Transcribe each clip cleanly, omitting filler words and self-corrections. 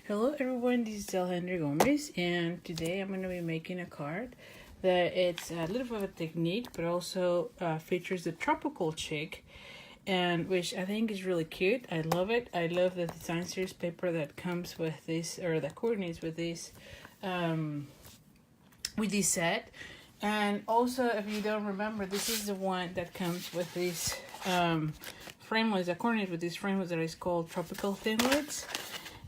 Hello everyone, this is Alejandra Gomez, and today I'm going to be making a card that it's a little bit of a technique, but also features the Tropical Chic, and which I think is really cute. I love it. I love the design series paper that comes with this, or that coordinates with this set. And also, if you don't remember, this is the one that comes with this frameless, that coordinates with this frameless that is called Tropical Thinlits.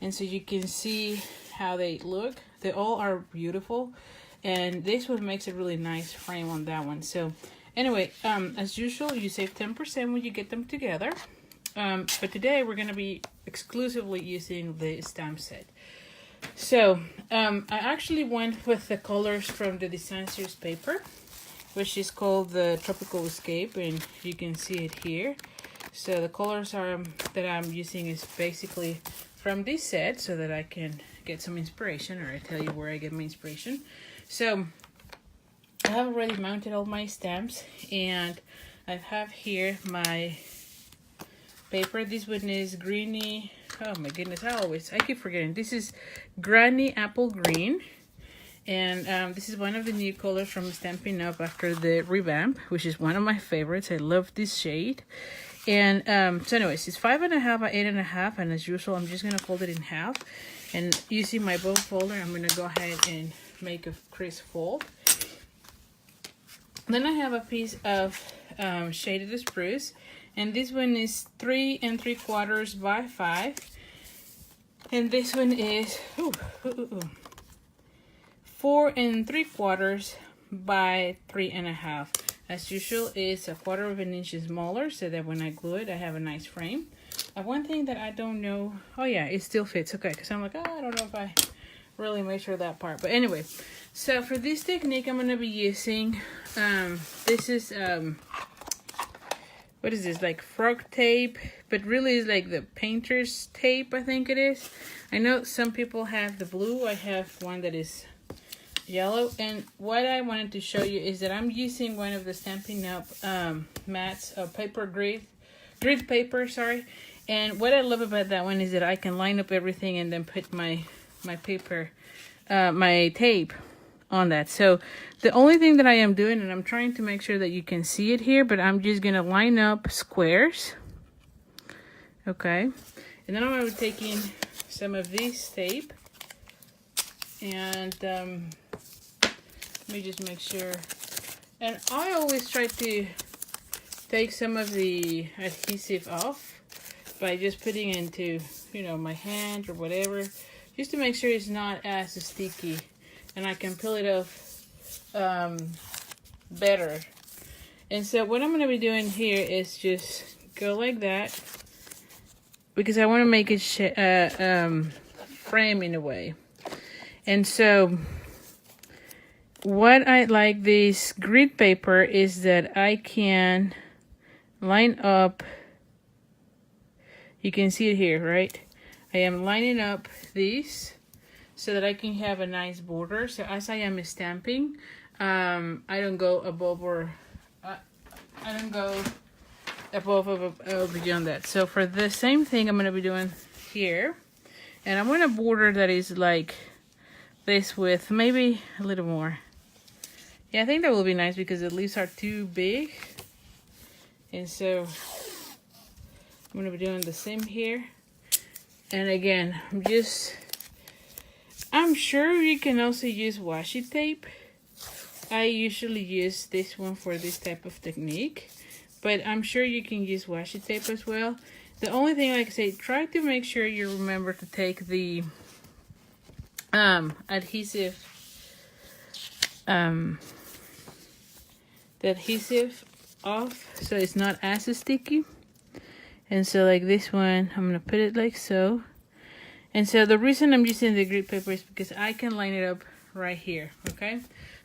And so you can see how they look. They all are beautiful. And this one makes a really nice frame on that one. So anyway, as usual, you save 10% when you get them together. But today we're going to be exclusively using the stamp set. So I actually went with the colors from the design series paper, which is called the Tropical Escape, and you can see it here. So the colors that I'm using is basically from this set, so that I can get some inspiration, or I tell you where I get my inspiration. So I have already mounted all my stamps, and I have here my paper. This one is greeny. Oh my goodness, I keep forgetting. This is Granny Apple Green. And this is one of the new colors from Stampin' Up! After the revamp, which is one of my favorites. I love this shade. And so anyways, it's 5.5 by 8.5, and as usual, I'm just gonna fold it in half. And using my bow folder, I'm gonna go ahead and make a crisp fold. Then I have a piece of shaded spruce, and this one is 3 3/4 by 5, and this one is 4 3/4 by 3.5. As usual, it's 1/4 of an inch smaller, so that when I glue it, I have a nice frame. One thing that I don't know, oh yeah, it still fits, okay, because I'm like, I don't know if I really measure that part. But anyway, so for this technique, I'm going to be using, this is, what is this, like frog tape, but really is like the painter's tape, I think it is. I know some people have the blue, I have one that is yellow. And what I wanted to show you is that I'm using one of the Stampin' Up! Mats, paper grid paper, sorry. And what I love about that one is that I can line up everything and then put my paper, my tape on that. So the only thing that I am doing, and I'm trying to make sure that you can see it here, but I'm just gonna line up squares, okay? And then I'm gonna be taking some of this tape, and let me just make sure. And I always try to take some of the adhesive off by just putting it into, my hand or whatever, just to make sure it's not as sticky, and I can peel it off better. And so what I'm going to be doing here is just go like that, because I want to make it frame in a way. And so what I like this grid paper is that I can line up, you can see it here, right? I am lining up these so that I can have a nice border. So as I am stamping, I don't go above or beyond that. So for the same thing, I'm going to be doing here, and I'm going to border that is like this width, maybe a little more. Yeah, I think that will be nice because the leaves are too big. And so I'm going to be doing the same here. And again, I'm sure you can also use washi tape. I usually use this one for this type of technique, but I'm sure you can use washi tape as well. The only thing, like I say, try to make sure you remember to take the adhesive off, so it's not as sticky. And so like this one, I'm gonna put it like so. And so the reason I'm using the grid paper is because I can line it up right here, okay?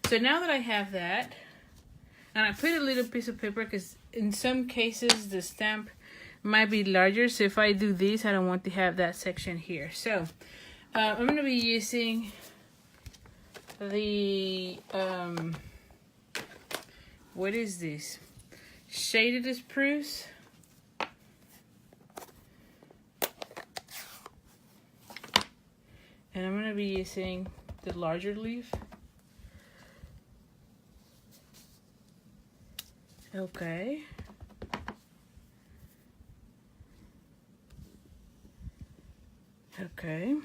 So now that I have that, and I put a little piece of paper because in some cases the stamp might be larger, so if I do this, I don't want to have that section here. So I'm gonna be using the what is this? Shaded spruce. to be using the larger leaf. Okay. Okay.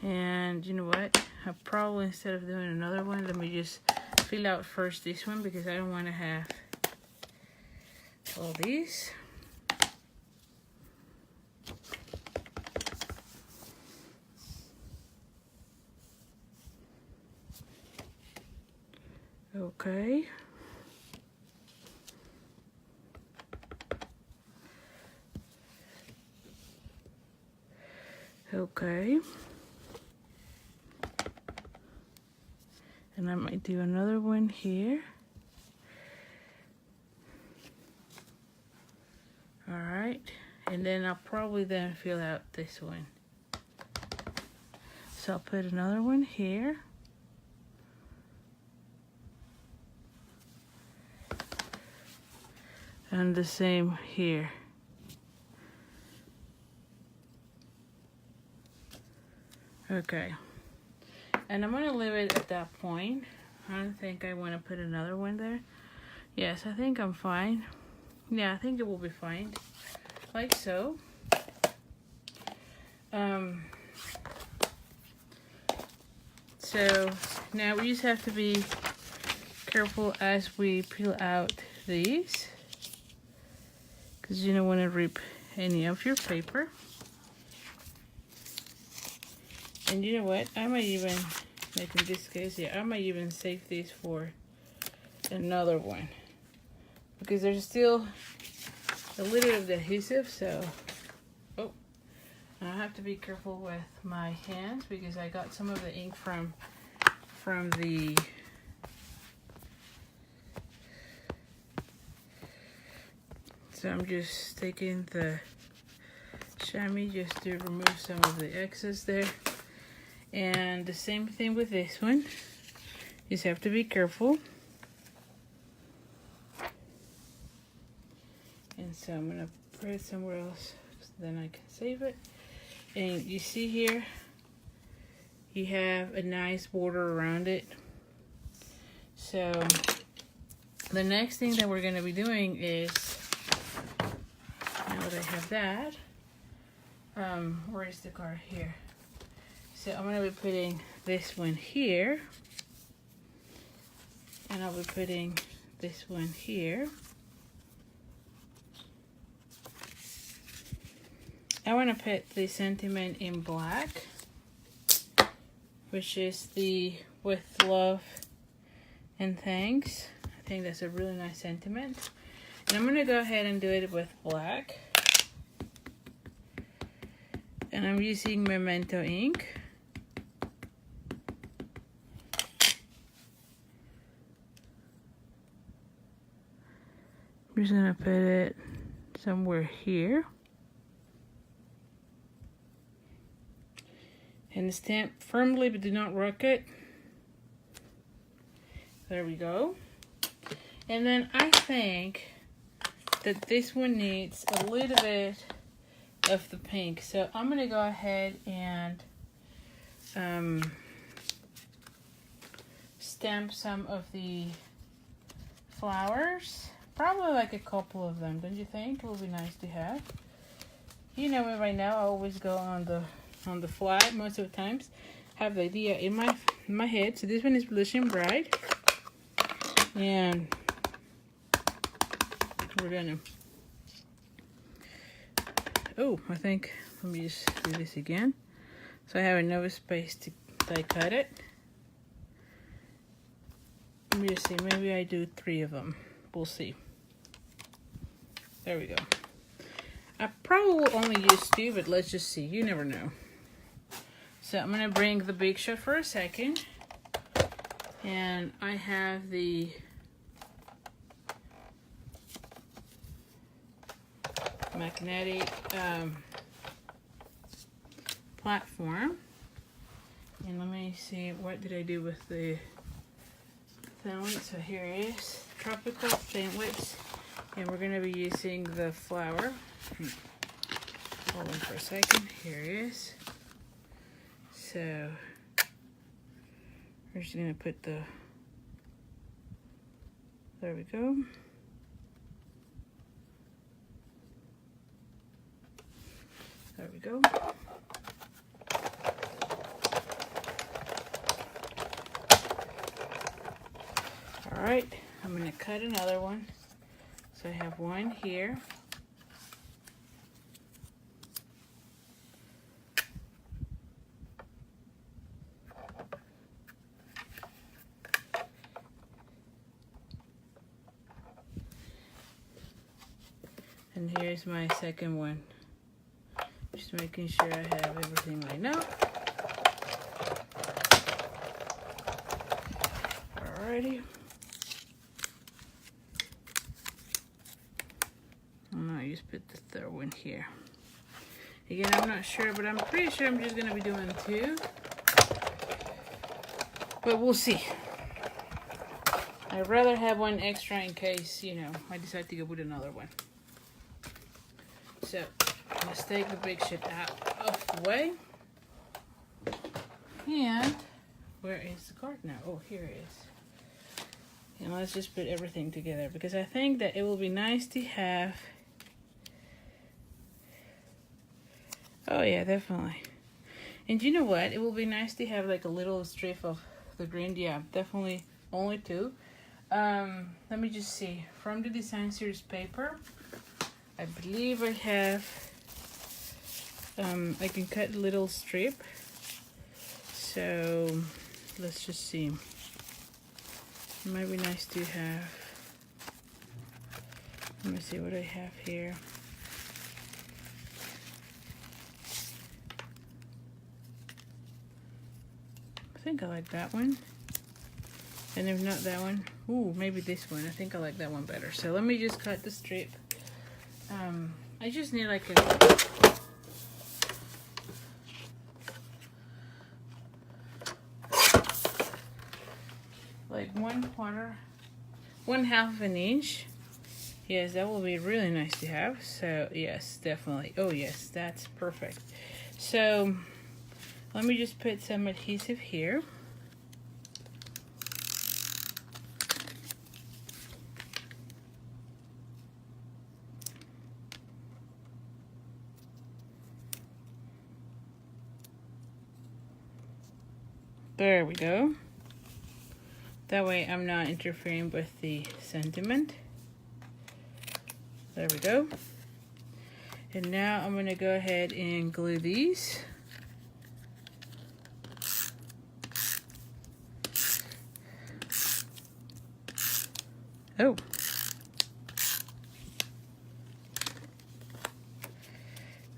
And you know what? I probably, instead of doing another one, let me just fill out first this one because I don't want to have all these. Okay. Okay. And I might do another one here. All right. And then I'll probably then fill out this one. So I'll put another one here. And the same here. Okay. And I'm going to leave it at that point. I don't think I want to put another one there. Yes, I think I'm fine. Yeah, I think it will be fine. Like so. So now we just have to be careful as we peel out these, because you don't want to rip any of your paper. And you know what? I might even, like in this case, yeah, I might even save these for another one, because there's still a little bit of the adhesive, so I have to be careful with my hands because I got some of the ink from the so I'm just taking the chamois just to remove some of the excess there. And the same thing with this one. You just have to be careful. And so I'm gonna put it somewhere else so then I can save it. And you see here, you have a nice border around it. So the next thing that we're going to be doing is, now that I have that, where is the card? Here. So I'm going to be putting this one here, and I'll be putting this one here. I want to put the sentiment in black, which is the with love and thanks. I think that's a really nice sentiment. And I'm going to go ahead and do it with black. And I'm using Memento ink. I'm just going to put it somewhere here. And stamp firmly, but do not rock it. There we go. And then I think that this one needs a little bit of the pink. So I'm going to go ahead and stamp some of the flowers. Probably like a couple of them, don't you think? It will be nice to have. You know me right now, I always go on the fly most of the times. Have the idea in my head. So this one is Blushing Bright. And we're gonna, I think, let me just do this again. So I have enough space to die cut it. Let me just see, maybe I do 3 of them. We'll see. There we go. I probably will only use 2, but let's just see. You never know. So I'm gonna bring the Big Shot for a second. And I have the magnetic platform. And let me see, what did I do with the thinlits? So here it is, Tropical Thinlits. And we're gonna be using the flower. Hold on for a second, here it is. So we're just gonna put the, there we go. There we go. All right, I'm gonna cut another one. So I have one here. And here's my second one. Just making sure I have everything lined up. Alrighty. And I just put the third one here. Again, I'm not sure, but I'm pretty sure I'm just gonna be doing two. But we'll see. I'd rather have one extra in case, you know, I decide to go with another one. So, let's take the big shit out of the way. And, where is the card now? Oh, here it is. And let's just put everything together because I think that it will be nice to have. Oh yeah, definitely. And you know what? It will be nice to have like a little strip of the green. Yeah, definitely only two. Let me just see. From the design series paper, I believe I have, I can cut a little strip. So let's just see. It might be nice to have, let me see what I have here. I think I like that one. And if not that one, ooh, maybe this one. I think I like that one better. So let me just cut the strip. I just need like a, like 1/4 of an inch. Yes, that will be really nice to have. So yes, definitely. Oh yes, that's perfect. So let me just put some adhesive here. There we go. That way I'm not interfering with the sentiment. There we go. And now I'm going to go ahead and glue these. Oh.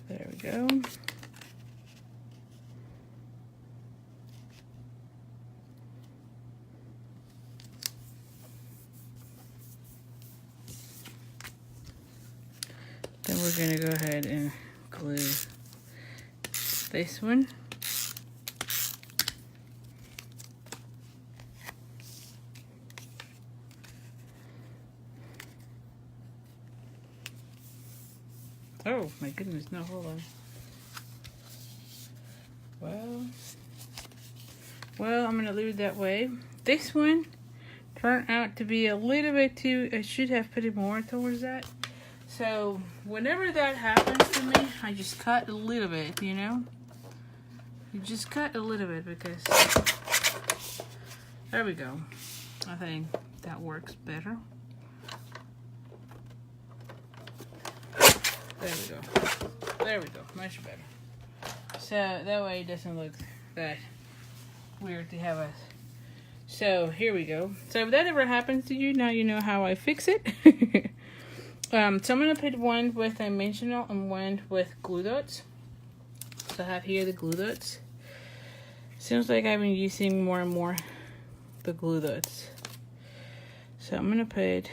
There we go. Then we're going to go ahead and glue this one. Oh my goodness, no, hold on. Well, I'm going to leave it that way. This one turned out to be a little bit too, I should have put it more towards that. So whenever that happens to me, I just cut a little bit, you know? You just cut a little bit because, there we go. I think that works better. There we go. There we go. Much better. So that way it doesn't look that weird to have us. So here we go. So if that ever happens to you, now you know how I fix it. So I'm going to put one with dimensional and one with glue dots. So I have here the glue dots. Seems like I've been using more and more the glue dots. So I'm going to put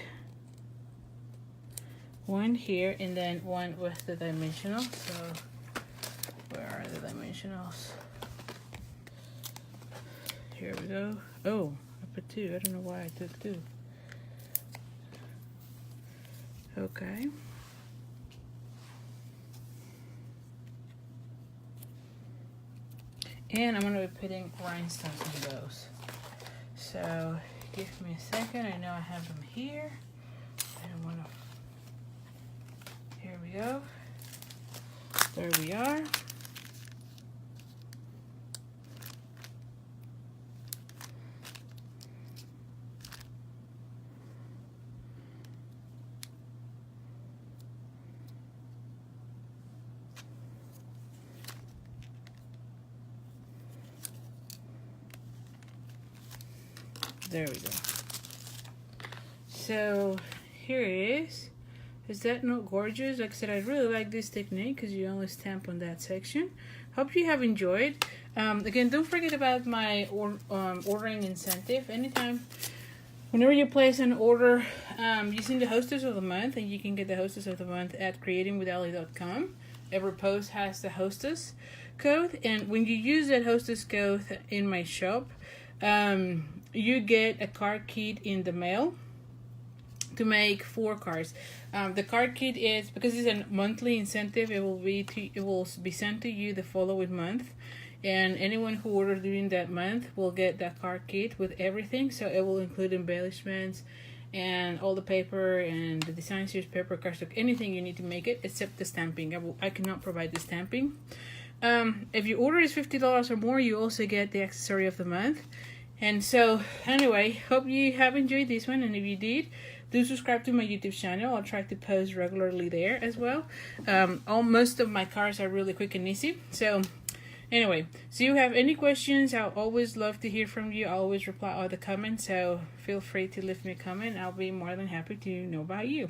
one here and then one with the dimensional. So where are the dimensionals? Here we go. Oh, I put two. I don't know why I took two. Okay. And I'm going to be putting rhinestones in those. So give me a second. I know I have them here. I don't want to. Here we go. There we are. There we go. So here it is. Is that not gorgeous? Like I said, I really like this technique because you only stamp on that section. Hope you have enjoyed. Again, don't forget about my ordering incentive. Anytime, whenever you place an order using the hostess of the month, and you can get the hostess of the month at creatingwithali.com. Every post has the hostess code, and when you use that hostess code in my shop, you get a card kit in the mail to make 4 cards. The card kit is, because it's a monthly incentive, it will be sent to you the following month, and anyone who orders during that month will get that card kit with everything. So it will include embellishments and all the paper and the design series paper, cardstock, anything you need to make it except the stamping. I cannot provide the stamping. If your order is $50 or more, you also get the accessory of the month. And so, anyway, hope you have enjoyed this one. And if you did, do subscribe to my YouTube channel. I'll try to post regularly there as well. Most of my cards are really quick and easy. So, anyway, so you have any questions, I'll always love to hear from you. I always reply all the comments. So, feel free to leave me a comment. I'll be more than happy to know about you.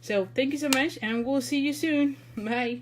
So, thank you so much, and we'll see you soon. Bye.